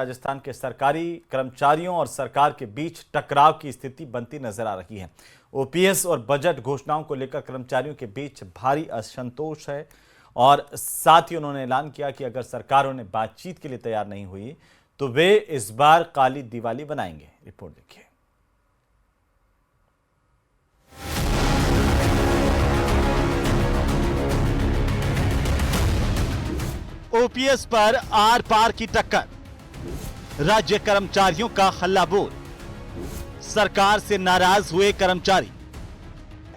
राजस्थान के सरकारी कर्मचारियों और सरकार के बीच टकराव की स्थिति बनती नजर आ रही है। ओपीएस और बजट घोषणाओं को लेकर कर्मचारियों के बीच भारी असंतोष है और साथ ही उन्होंने ऐलान किया कि अगर सरकार उन्हें बातचीत के लिए तैयार नहीं हुई तो वे इस बार काली दिवाली बनाएंगे। रिपोर्ट देखिए। ओपीएस पर आर पार की टक्कर, राज्य कर्मचारियों का हल्ला बोल, सरकार से नाराज हुए कर्मचारी,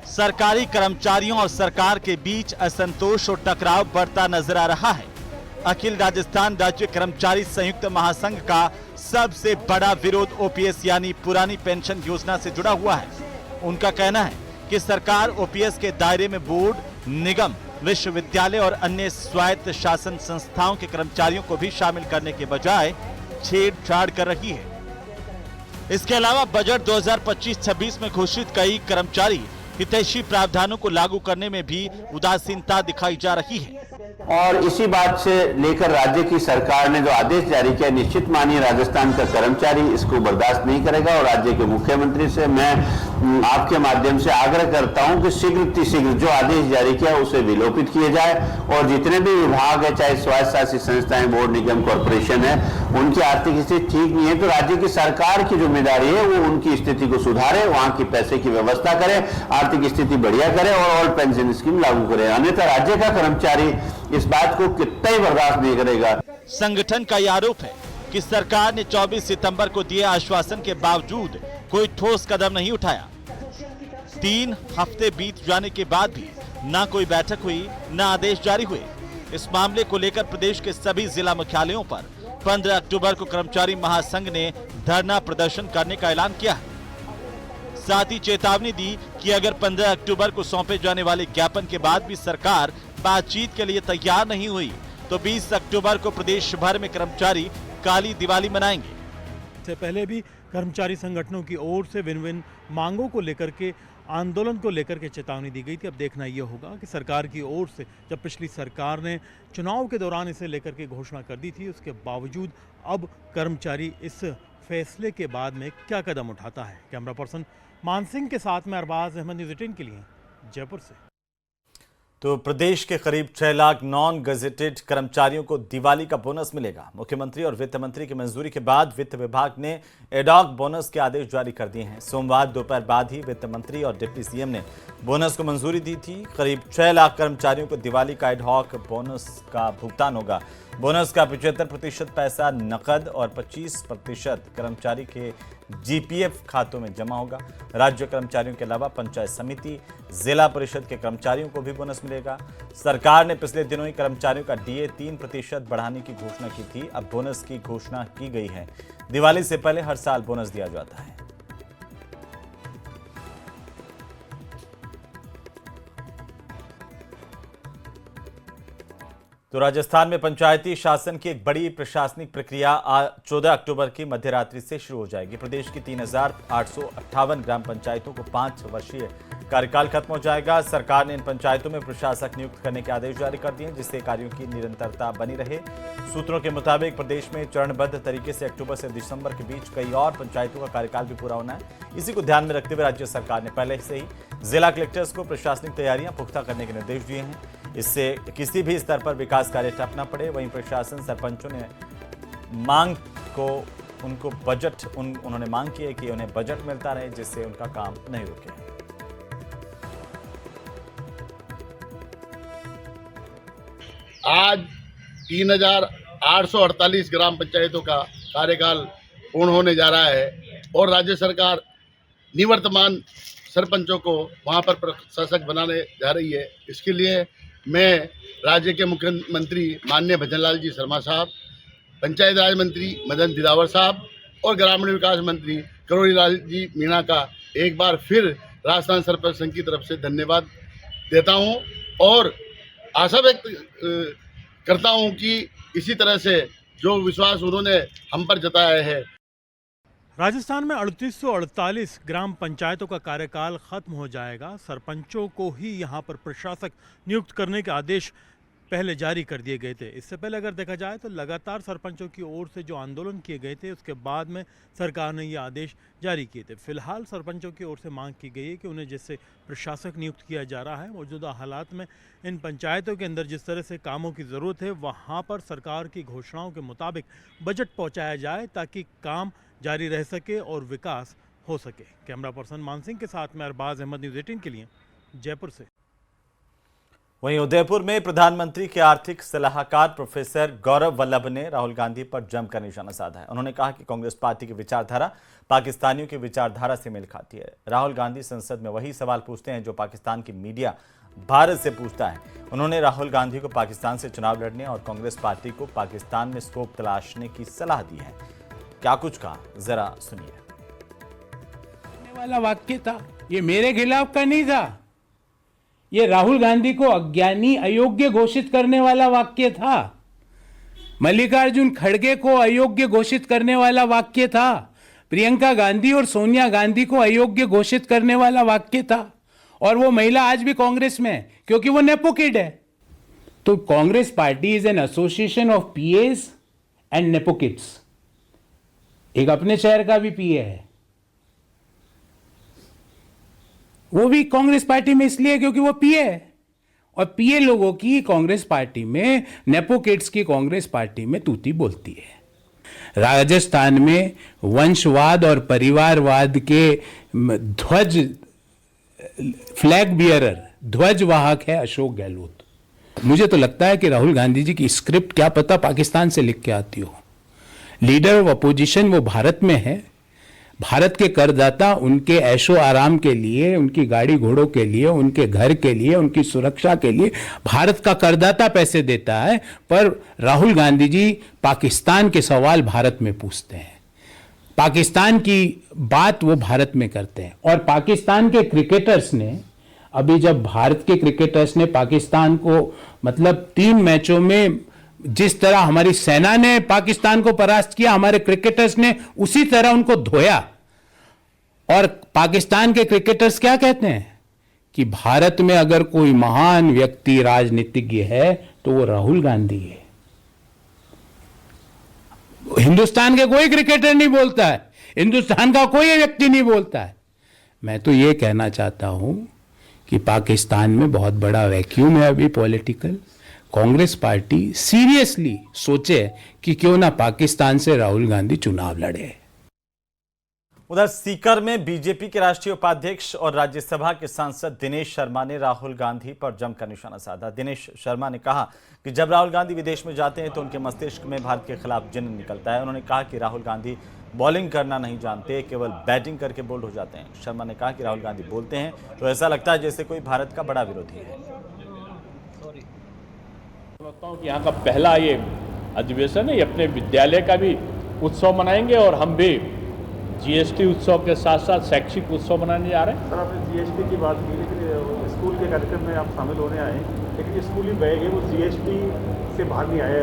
सरकारी कर्मचारियों और सरकार के बीच असंतोष और टकराव बढ़ता नजर आ रहा है। अखिल राजस्थान राज्य कर्मचारी संयुक्त महासंघ का सबसे बड़ा विरोध ओपीएस यानी पुरानी पेंशन योजना से जुड़ा हुआ है। उनका कहना है कि सरकार ओपीएस के दायरे में बोर्ड, निगम, विश्वविद्यालय और अन्य स्वायत्त शासन संस्थाओं के कर्मचारियों को भी शामिल करने के बजाय छेड़छाड़ कर रही है। इसके अलावा बजट 2025-26 में घोषित कई कर्मचारी हितैषी प्रावधानों को लागू करने में भी उदासीनता दिखाई जा रही है। और इसी बात से लेकर राज्य की सरकार ने जो आदेश जारी किया, निश्चित मानिए राजस्थान का कर्मचारी इसको बर्दाश्त नहीं करेगा और राज्य के मुख्यमंत्री से मैं आपके माध्यम से आग्रह करता हूं कि शीघ्र जो आदेश जारी किया उसे विलोपित किया जाए और जितने भी विभाग है, चाहे स्वायत्त शासित संस्थाएं, बोर्ड, निगम, कॉर्पोरेशन है, उनकी आर्थिक स्थिति ठीक नहीं है तो राज्य की सरकार की जिम्मेदारी है वो उनकी स्थिति को सुधारे, वहां की पैसे की व्यवस्था करे, आर्थिक स्थिति बढ़िया करे और ऑल पेंशन स्कीम लागू करे। अन्यथा राज्य का कर्मचारी इस बात को कितना ही बर्दाश्त नहीं करेगा। संगठन का यह आरोप है कि सरकार ने 24 सितंबर को दिए आश्वासन के बावजूद कोई ठोस कदम नहीं उठाया। 3 हफ्ते बीत जाने के बाद भी ना कोई बैठक हुई, ना आदेश जारी हुए। इस मामले को लेकर प्रदेश के सभी जिला मुख्यालयों पर 15 अक्टूबर को कर्मचारी महासंघ ने धरना प्रदर्शन करने का ऐलान किया है। साथ ही चेतावनी दी कि अगर 15 अक्टूबर को सौंपे जाने वाले ज्ञापन के बाद भी सरकार बातचीत के लिए तैयार नहीं हुई तो 20 अक्टूबर को प्रदेश भर में कर्मचारी काली दिवाली मनाएंगे। इससे पहले भी कर्मचारी संगठनों की ओर से विन विन मांगों को लेकर के, आंदोलन को लेकर के चेतावनी दी गई थी। अब देखना यह होगा कि सरकार की ओर से, जब पिछली सरकार ने चुनाव के दौरान इसे लेकर के घोषणा कर दी थी, उसके बावजूद अब कर्मचारी इस फैसले के बाद में क्या कदम उठाता है। कैमरा पर्सन मान सिंह के साथ में अरबाज अहमद, न्यूज़ 18 के लिए जयपुर से। तो प्रदेश के करीब 6 लाख नॉन गजेटेड कर्मचारियों को दिवाली का बोनस मिलेगा। मुख्यमंत्री और वित्त मंत्री की मंजूरी के बाद वित्त विभाग ने एडॉक बोनस के आदेश जारी कर दिए हैं। सोमवार दोपहर बाद ही वित्त मंत्री और डिप्टी सीएम ने बोनस को मंजूरी दी थी। करीब 6 लाख कर्मचारियों को दिवाली का एडॉक बोनस का भुगतान होगा। बोनस का 75% पैसा नकद और 25% कर्मचारी के जीपीएफ खातों में जमा होगा। राज्य कर्मचारियों के अलावा पंचायत समिति, जिला परिषद के कर्मचारियों को भी बोनस मिलेगा। सरकार ने पिछले दिनों ही कर्मचारियों का डीए 3% बढ़ाने की घोषणा की थी। अब बोनस की घोषणा की गई है। दिवाली से पहले हर साल बोनस दिया जाता है। तो राजस्थान में पंचायती शासन की एक बड़ी प्रशासनिक प्रक्रिया 14 अक्टूबर की मध्यरात्रि से शुरू हो जाएगी। प्रदेश की 3858 ग्राम पंचायतों को 5 वर्षीय कार्यकाल खत्म हो जाएगा। सरकार ने इन पंचायतों में प्रशासक नियुक्त करने के आदेश जारी कर दिए जिससे कार्यों की निरंतरता बनी रहे। सूत्रों के मुताबिक प्रदेश में चरणबद्ध तरीके से अक्टूबर से दिसंबर के बीच कई और पंचायतों का कार्यकाल भी पूरा होना है। इसी को ध्यान में रखते हुए राज्य सरकार ने पहले से ही जिला कलेक्टर्स को प्रशासनिक तैयारियां पुख्ता करने के निर्देश दिए हैं। इससे किसी भी स्तर पर विकास कार्य ठप न पड़े। वहीं प्रशासन, सरपंचों ने मांग को उनको बजट उन्होंने मांग की है कि उन्हें बजट मिलता रहे जिससे उनका काम नहीं रुके। आज 3848 ग्राम पंचायतों का कार्यकाल पूर्ण होने जा रहा है और राज्य सरकार निवर्तमान सरपंचों को वहां पर प्रशासक बनाने जा रही है। इसके लिए मैं राज्य के मुख्यमंत्री माननीय भजनलाल जी शर्मा साहब, पंचायत राज मंत्री मदन दिलावर साहब और ग्रामीण विकास मंत्री करोड़ीलाल जी मीणा का एक बार फिर राजस्थान सरपंच संघ की तरफ से धन्यवाद देता हूं और आशा व्यक्त करता हूं कि इसी तरह से जो विश्वास उन्होंने हम पर जताया है। राजस्थान में 3848 ग्राम पंचायतों का कार्यकाल खत्म हो जाएगा। सरपंचों को ही यहां पर प्रशासक नियुक्त करने के आदेश पहले जारी कर दिए गए थे। इससे पहले अगर देखा जाए तो लगातार सरपंचों की ओर से जो आंदोलन किए गए थे उसके बाद में सरकार ने ये आदेश जारी किए थे। फिलहाल सरपंचों की ओर से मांग की गई है कि उन्हें जिससे प्रशासक नियुक्त किया जा रहा है, मौजूदा हालात में इन पंचायतों के अंदर जिस तरह से कामों की ज़रूरत है वहाँ पर सरकार की घोषणाओं के मुताबिक बजट पहुँचाया जाए ताकि काम जारी रह सके और विकास हो सके। कैमरा पर्सन मान सिंह के साथ में अरबाज अहमद, न्यूज़ 18 के लिए जयपुर से। वहीं उदयपुर में प्रधानमंत्री के आर्थिक सलाहकार प्रोफेसर गौरव वल्लभ ने राहुल गांधी पर जमकर निशाना साधा है। उन्होंने कहा कि कांग्रेस पार्टी की विचारधारा पाकिस्तानियों की विचारधारा से मेल खाती है। राहुल गांधी संसद में वही सवाल पूछते हैं जो पाकिस्तान की मीडिया भारत से पूछता है। उन्होंने राहुल गांधी को पाकिस्तान से चुनाव लड़ने और कांग्रेस पार्टी को पाकिस्तान में स्कोप तलाशने की सलाह दी है। क्या कुछ कहा, जरा सुनिए। वाला वाक्य था, ये मेरे खिलाफ का नहीं था, ये राहुल गांधी को अज्ञानी अयोग्य घोषित करने वाला वाक्य था। मल्लिकार्जुन खड़गे को अयोग्य घोषित करने वाला वाक्य था। प्रियंका गांधी और सोनिया गांधी को अयोग्य घोषित करने वाला वाक्य था। और वो महिला आज भी कांग्रेस में है क्योंकि वो नेपो किड है। तो Congress party is an association of PS and nepo kids. एक अपने शहर का भी पीए है, वो भी कांग्रेस पार्टी में इसलिए क्योंकि वो पीए है। और पीए लोगों की कांग्रेस पार्टी में, नेपो किड्स की कांग्रेस पार्टी में तूती बोलती है। राजस्थान में वंशवाद और परिवारवाद के ध्वज फ्लैग बियरर, ध्वजवाहक है अशोक गहलोत। मुझे तो लगता है कि राहुल गांधी जी की स्क्रिप्ट क्या पता पाकिस्तान से लिख के आती हो। लीडर ऑफ अपोजिशन वो भारत में है। भारत के करदाता उनके ऐशो आराम के लिए, उनकी गाड़ी घोड़ों के लिए, उनके घर के लिए, उनकी सुरक्षा के लिए भारत का करदाता पैसे देता है। पर राहुल गांधी जी पाकिस्तान के सवाल भारत में पूछते हैं, पाकिस्तान की बात वो भारत में करते हैं। और पाकिस्तान के क्रिकेटर्स ने, अभी जब भारत के क्रिकेटर्स ने पाकिस्तान को मतलब 3 मैचों में जिस तरह हमारी सेना ने पाकिस्तान को परास्त किया, हमारे क्रिकेटर्स ने उसी तरह उनको धोया। और पाकिस्तान के क्रिकेटर्स क्या कहते हैं कि भारत में अगर कोई महान व्यक्ति राजनीतिज्ञ है तो वो राहुल गांधी है। हिंदुस्तान के कोई क्रिकेटर नहीं बोलता है, हिंदुस्तान का कोई व्यक्ति नहीं बोलता है। मैं तो ये कहना चाहता हूं कि पाकिस्तान में बहुत बड़ा वैक्यूम है अभी पॉलिटिकल। कांग्रेस पार्टी सीरियसली सोचे कि क्यों ना पाकिस्तान से राहुल गांधी चुनाव लड़े। उधर सीकर में बीजेपी के राष्ट्रीय उपाध्यक्ष और राज्यसभा के सांसद दिनेश शर्मा ने राहुल गांधी पर जमकर निशाना साधा। दिनेश शर्मा ने कहा कि जब राहुल गांधी विदेश में जाते हैं तो उनके मस्तिष्क में भारत के खिलाफ जिन्न निकलता है। उन्होंने कहा कि राहुल गांधी बॉलिंग करना नहीं जानते, केवल बैटिंग करके बोल्ड हो जाते हैं। शर्मा ने कहा कि राहुल गांधी बोलते हैं तो ऐसा लगता है जैसे कोई भारत का बड़ा विरोधी है। यहाँ का पहला ये अधिवेशन है, ये अपने विद्यालय का भी उत्सव मनाएंगे और हम भी जीएसटी उत्सव के साथ साथ शैक्षिक उत्सव मनाने जा रहे हैं। सर, आपने जीएसटी की बात की, लेकिन स्कूल के कार्यक्रम में आप शामिल होने आए, लेकिन स्कूली बैग है वो जीएसटी से बाहर नहीं आया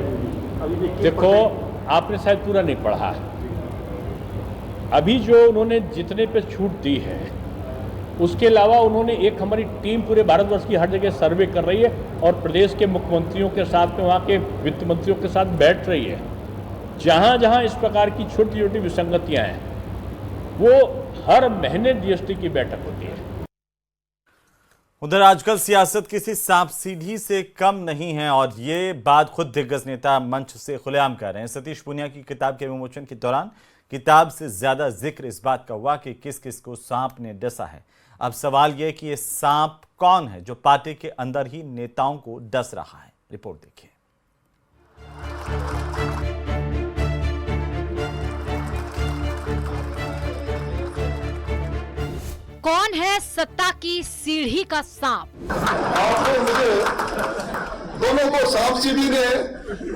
अभी। देखो, आपने शायद पूरा नहीं पढ़ा है। अभी जो उन्होंने जितने पे छूट दी है उसके अलावा उन्होंने एक हमारी टीम पूरे भारतवर्ष की हर जगह सर्वे कर रही है और प्रदेश के मुख्यमंत्रियों के साथ में, वहाँ के वित्त मंत्रियों के साथ बैठ रही है। जहाँ जहाँ इस प्रकार की छोटी छोटी विसंगतियाँ हैं वो हर महीने जीएसटी की बैठक होती है। उधर आजकल सियासत किसी सांप सीढ़ी से कम नहीं है और ये बात खुद दिग्गज नेता मंच से खुलेआम कर रहे हैं। सतीश पूनिया की किताब के विमोचन के दौरान किताब से ज्यादा जिक्र इस बात का हुआ कि किस किस को सांप ने डसा है। अब सवाल यह कि ये सांप कौन है जो पार्टी के अंदर ही नेताओं को डस रहा है। रिपोर्ट देखिए। कौन है सत्ता की सीढ़ी का सांप? आपने मुझे दोनों को सांप सीढ़ी ने,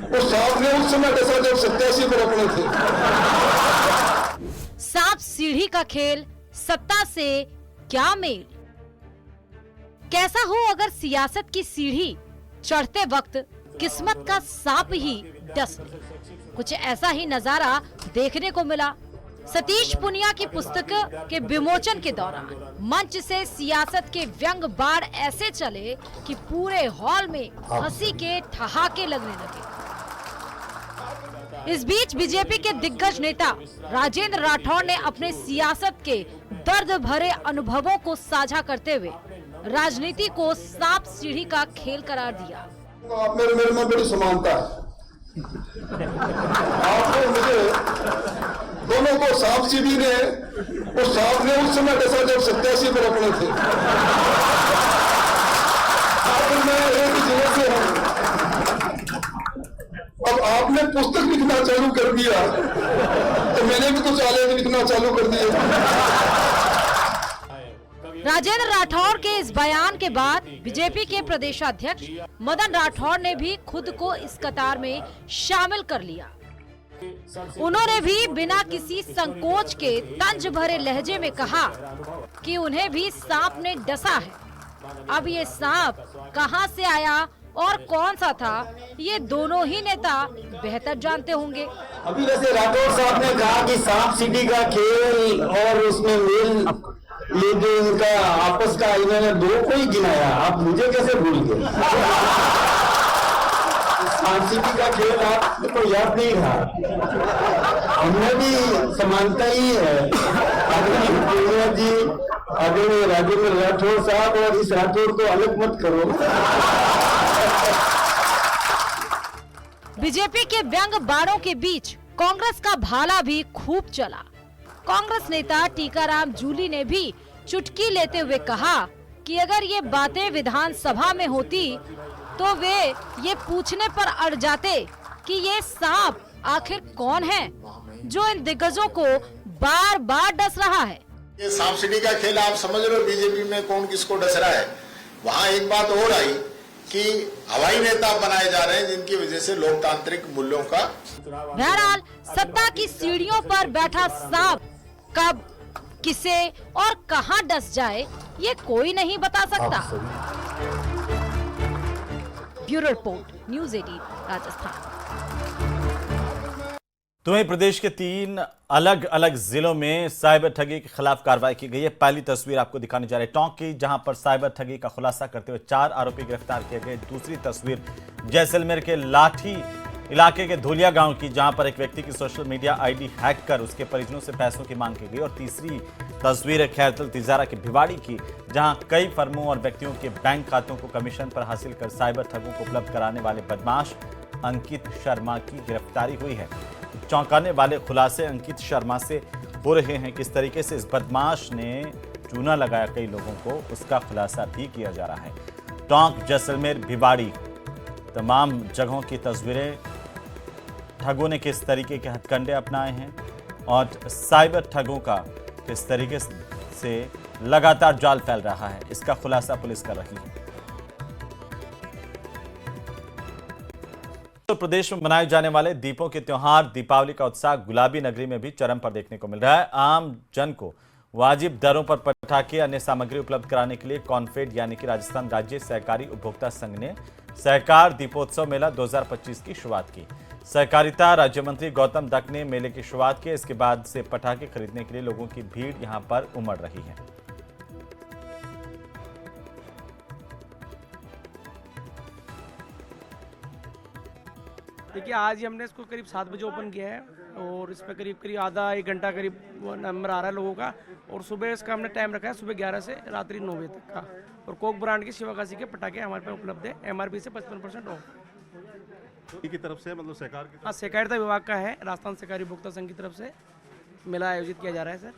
वो सांप ने उस समय डसा जब 87 पर अपने थे। सांप सीढ़ी का खेल सत्ता से क्या मेल? कैसा हो अगर सियासत की सीढ़ी चढ़ते वक्त किस्मत का सांप ही डस ले? कुछ ऐसा ही नजारा देखने को मिला सतीश पुनिया की पुस्तक के विमोचन के दौरान मंच से सियासत के व्यंग बाढ़ ऐसे चले कि पूरे हॉल में हंसी के ठहाके लगने लगे। इस बीच बीजेपी के दिग्गज नेता राजेंद्र राठौड़ ने अपने सियासत के दर्द भरे अनुभवों को साझा करते हुए राजनीति को सांप सीढ़ी का खेल करार दिया। आप मेरे में बड़ी समानता है। आपने मुझे दोनों को सांप सीढ़ी ने, उस सांप ने उस समय डसा जब 87 पर अपने थे। अब मैं एक जगह से हूं। अब आपने पुस्तक लिखना चालू कर दिया तो मैंने भी कुछ आलेख लिखना चालू कर दिया। राजेंद्र राठौड़ के इस बयान के बाद बीजेपी के प्रदेशाध्यक्ष मदन राठौड़ ने भी खुद को इस कतार में शामिल कर लिया। उन्होंने भी बिना किसी संकोच के तंज भरे लहजे में कहा कि उन्हें भी सांप ने डसा है। अब ये सांप कहां से आया और कौन सा था, ये दोनों ही नेता बेहतर जानते होंगे। अभी वैसे राठौड़ साहब ने कहा कि सांप सीढ़ी का खेल और उसमें मेल लेकिन इनका आपस का इन्होंने दो को ही गिनाया, आप मुझे कैसे भूल गए? सांप सीढ़ी का खेल आपको याद नहीं रहा। हमने भी समानता ही है। आदरणीय पुनिया जी, आदरणीय राजेंद्र राठौड़ साहब, और इस राठौड़ को अलग मत करो। बीजेपी के व्यंग बाणों के बीच कांग्रेस का भाला भी खूब चला। कांग्रेस नेता टीकाराम जूली ने भी चुटकी लेते हुए कहा कि अगर ये बातें विधानसभा में होती तो वे ये पूछने पर अड़ जाते कि ये सांप आखिर कौन है जो इन दिग्गजों को बार बार डस रहा है। ये सांप सीढ़ी का खेल आप समझ रहे हो, बीजेपी में कौन किसको डस रहा है। वहाँ एक बात और आई कि हवाई नेता बनाए जा रहे हैं जिनकी वजह से लोकतांत्रिक मूल्यों का। बहरहाल सत्ता की सीढ़ियों पर बैठा सांप कब, किसे और कहां डस जाए ये कोई नहीं बता सकता। Bureau report, news 18 Rajasthan. तो वहीं प्रदेश के 3 अलग अलग जिलों में साइबर ठगी के खिलाफ कार्रवाई की गई है। पहली तस्वीर आपको दिखाने जा रहे हैं टोंक की, जहां पर साइबर ठगी का खुलासा करते हुए 4 आरोपी गिरफ्तार किए गए। दूसरी तस्वीर जैसलमेर के लाठी इलाके के धुलिया गांव की, जहां पर एक व्यक्ति की सोशल मीडिया आईडी हैक कर उसके परिजनों से पैसों की मांग की गई। और तीसरी तस्वीर है खैरतल तिजारा के भिवाड़ी की, जहां कई फर्मों और व्यक्तियों के बैंक खातों को कमीशन पर हासिल कर साइबर ठगों को उपलब्ध कराने वाले बदमाश अंकित शर्मा की गिरफ्तारी हुई है। चौंकाने वाले खुलासे अंकित शर्मा से हो रहे हैं। किस तरीके से इस बदमाश ने चूना लगाया कई लोगों को, उसका खुलासा भी किया जा रहा है। टोंक, जैसलमेर, भिवाड़ी तमाम जगहों की तस्वीरें, ठगों ने किस तरीके के हथकंडे अपनाए हैं और साइबर ठगों का किस तरीके से लगातार जाल फैल रहा है, इसका खुलासा पुलिस कर रही है। उत्तर प्रदेश में मनाए जाने वाले दीपों के त्योहार दीपावली का उत्साह गुलाबी नगरी में भी चरम पर देखने को मिल रहा है। आम जन को वाजिब दरों पर पटाखे अन्य सामग्री उपलब्ध कराने के लिए कॉन्फेड यानी कि राजस्थान राज्य सहकारी उपभोक्ता संघ ने सहकार दीपोत्सव मेला 2025 की शुरुआत की। सहकारिता राज्य मंत्री गौतम दत्त ने मेले की शुरुआत की। इसके बाद से पटाखे खरीदने के लिए लोगों की भीड़ यहां पर उमड़ रही है। देखिए, आज ही हमने इसको करीब 7 बजे ओपन किया है और इस पर करीब आधा 1 घंटा करीब नंबर आ रहा है लोगों का। और सुबह इसका हमने टाइम रखा है सुबह 11 से रात्रि 9 बजे तक का। और कोक ब्रांड के शिवकाशी के पटाखे हमारे पास उपलब्ध है, MRP से 55% ऑफ की तरफ से, मतलब सहकार की। हाँ, सहकारिता विभाग का है, राजस्थान सहकारी उपभोक्ता संघ की तरफ से मेला आयोजित किया जा रहा है सर,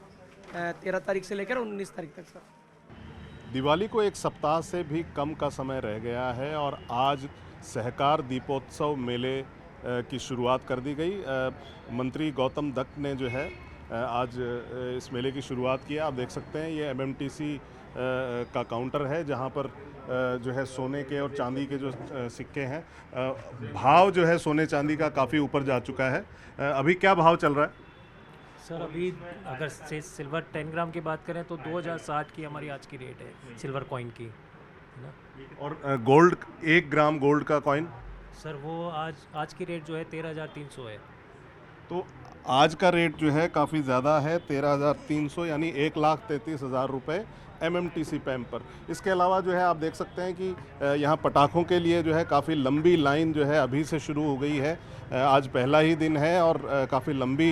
13 तारीख से लेकर 19 तारीख तक सर। दिवाली को 1 सप्ताह से भी कम का समय रह गया है और आज सहकार दीपोत्सव मेले की शुरुआत कर दी गई। मंत्री गौतम दत्त ने जो है आज इस मेले की शुरुआत की है। आप देख सकते हैं ये MMTC का काउंटर है जहां पर जो है सोने के और चांदी के जो सिक्के हैं, भाव जो है सोने चांदी का काफ़ी ऊपर जा चुका है। अभी क्या भाव चल रहा है सर? अभी अगर से सिल्वर 10 ग्राम की बात करें तो 2060 की हमारी आज की रेट है सिल्वर कॉइन की, है ना। और गोल्ड 1 ग्राम गोल्ड का कॉइन सर वो आज की रेट जो है 13,300 है। तो आज का रेट जो है काफ़ी ज़्यादा है, 13,300 यानी 1,33,000 रुपये MMTC पैम्प पर। इसके अलावा जो है आप देख सकते हैं कि यहाँ पटाखों के लिए जो है काफ़ी लंबी लाइन जो है अभी से शुरू हो गई है। आज पहला ही दिन है और काफ़ी लंबी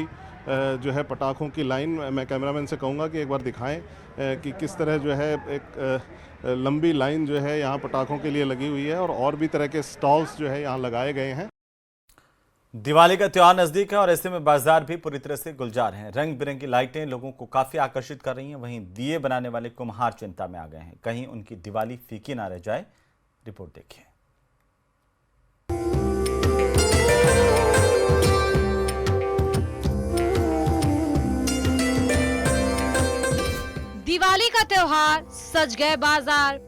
जो है पटाखों की लाइन, मैं कैमरामैन से कहूँगा कि एक बार दिखाएं कि किस तरह जो है एक लंबी लाइन जो है यहाँ पटाखों के लिए लगी हुई है और भी तरह के स्टॉल्स जो है यहाँ लगाए गए हैं। दिवाली का त्योहार नजदीक है और ऐसे में बाजार भी पूरी तरह से गुलजार हैं। रंग बिरंगी लाइटें लोगों को काफी आकर्षित कर रही हैं। वहीं दिए बनाने वाले कुम्हार चिंता में आ गए हैं, कहीं उनकी दिवाली फीकी ना रह जाए। रिपोर्ट देखिए। दिवाली का त्योहार, सज गए बाजार,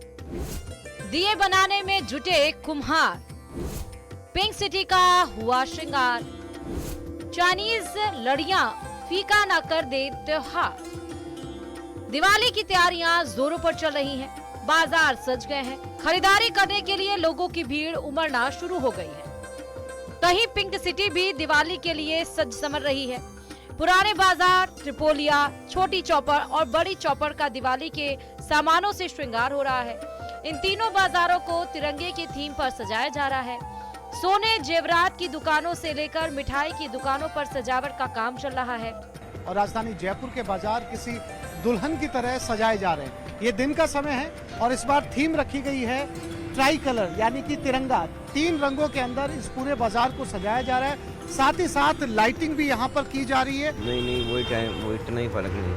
दिए बनाने में जुटे कुम्हार, पिंक सिटी का हुआ श्रृंगार, चाइनीज लड़ियां फीका न कर दे त्योहार। दिवाली की तैयारियां जोरों पर चल रही हैं, बाजार सज गए हैं, खरीदारी करने के लिए लोगों की भीड़ उमड़ना शुरू हो गई है। कहीं पिंक सिटी भी दिवाली के लिए सज समर रही है। पुराने बाजार, त्रिपोलिया, छोटी चौपड़ और बड़ी चौपड़ का दिवाली के सामानों से श्रृंगार हो रहा है। इन तीनों बाजारों को तिरंगे की थीम पर सजाया जा रहा है। सोने जेवरात की दुकानों से लेकर मिठाई की दुकानों पर सजावट का काम चल रहा है। और राजधानी जयपुर के बाजार किसी दुल्हन की तरह सजाए जा रहे हैं। ये दिन का समय है और इस बार थीम रखी गई है ट्राई कलर, यानी कि तिरंगा। 3 रंगों के अंदर इस पूरे बाजार को सजाया जा रहा है। साथ ही साथ लाइटिंग भी यहाँ पर की जा रही है। नहीं वो इतना ही फर्क नहीं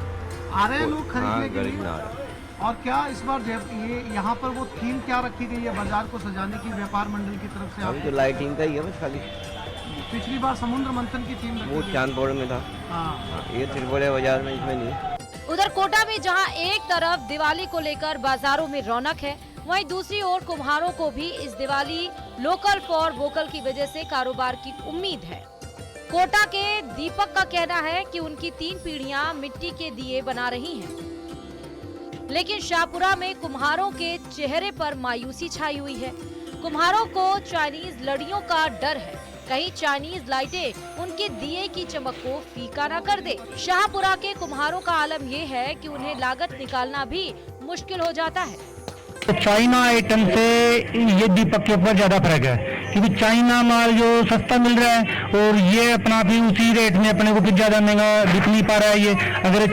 आ रहे हैं लोग खरीदने के लिए। और क्या इस बार ये यहाँ पर वो थीम क्या रखी गई है बाजार को सजाने की व्यापार मंडल की तरफ से? अभी तो लाइटिंग का ही है बस खाली। पिछली बार समुद्र मंथन की थीम वो चांदपोड़ में था। ये त्रिपोलिया बाजार में इसमें नहीं। उधर कोटा में जहां एक तरफ दिवाली को लेकर बाजारों में रौनक है, वहीं दूसरी ओर कुम्हारों को भी इस दिवाली लोकल फॉर वोकल की वजह से कारोबार की उम्मीद है। कोटा के दीपक का कहना है कि उनकी 3 पीढ़ियां मिट्टी के दिए बना रही हैं, लेकिन शाहपुरा में कुम्हारों के चेहरे पर मायूसी छाई हुई है। कुम्हारों को चाइनीज लड़ियों का डर है, कहीं चाइनीज लाइटें उनके दिए की चमक को फीका न कर दे। शाहपुरा के कुम्हारों का आलम ये है कि उन्हें लागत निकालना भी मुश्किल हो जाता है। चाइना आइटम से ये दीपक के ऊपर ज्यादा फर्क है, क्योंकि चाइना माल जो सस्ता मिल रहा है और ये अपना भी उसी रेट में अपने को कुछ ज्यादा महंगा बिक नहीं पा रहा है। ये अगर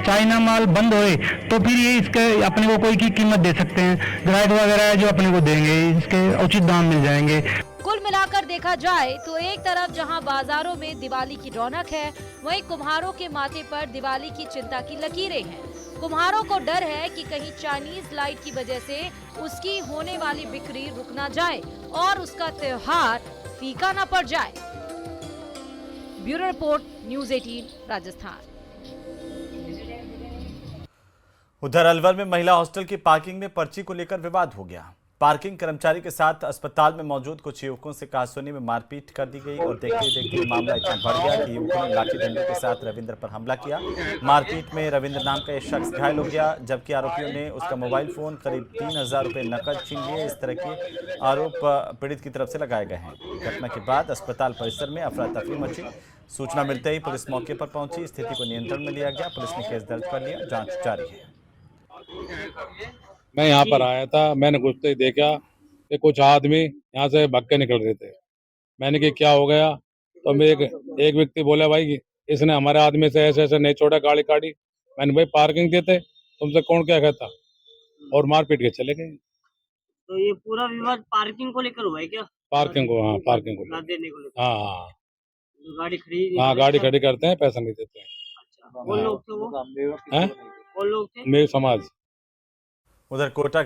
चाइना माल बंद होए तो फिर ये इसके अपने को कोई की कीमत दे सकते हैं। ग्राहक वगैरह जो अपने को देंगे इसके उचित दाम मिल जाएंगे। कुल मिलाकर देखा जाए तो एक तरफ जहां बाजारों में दिवाली की रौनक है, वहीं कुम्हारों के माथे पर दिवाली की चिंता की लकीरें हैं। कुम्हारों को डर है कि कहीं चाइनीज लाइट की वजह से उसकी होने वाली बिक्री रुक ना जाए और उसका त्योहार फीका न पड़ जाए। Bureau report, news 18 Rajasthan. उधर अलवर में महिला हॉस्टल की पार्किंग में पर्ची को लेकर विवाद हो गया। पार्किंग कर्मचारी के साथ अस्पताल में मौजूद कुछ युवकों से कहासुनी में मारपीट कर दी गई और देखते ही देखते मामला इतना बढ़ गया कि युवकों ने लाठी डंडे के साथ रविंद्र पर हमला किया। मारपीट में रविंद्र नाम का एक शख्स घायल हो गया, जबकि आरोपियों ने उसका मोबाइल फोन, करीब 3,000 रुपए नकद छीन लिए। इस तरह के आरोप पीड़ित की तरफ से लगाए गए हैं। घटना के बाद अस्पताल परिसर में अफरा तफरी मची। सूचना मिलते ही पुलिस मौके पर पहुंची, स्थिति को नियंत्रण में लिया गया। पुलिस ने केस दर्ज कर लिया, जाँच जारी है। मैं यहाँ पर आया था, मैंने घुसते ही देखा कि कुछ आदमी यहाँ से भाग के निकल रहे थे। मैंने कहा क्या हो गया, तो मैं एक व्यक्ति बोला भाई इसने हमारे आदमी से ऐसे ऐसे नहीं छोड़ा, गाड़ी काटी। मैंने भाई पार्किंग देते, तुमसे कौन क्या कहता, और मारपीट के चले गए। तो ये पूरा विवाद पार्किंग को लेकर हुआ है क्या? पार्किंग को, हाँ पार्किंग को देने को लेकर। हाँ गाड़ी खड़ी, हाँ गाड़ी खड़ी करते हैं, पैसा नहीं देते हैं। अच्छा, कौन लोग थे वो? हैं? कौन लोग थे? मेरे समाज। उधर कोटा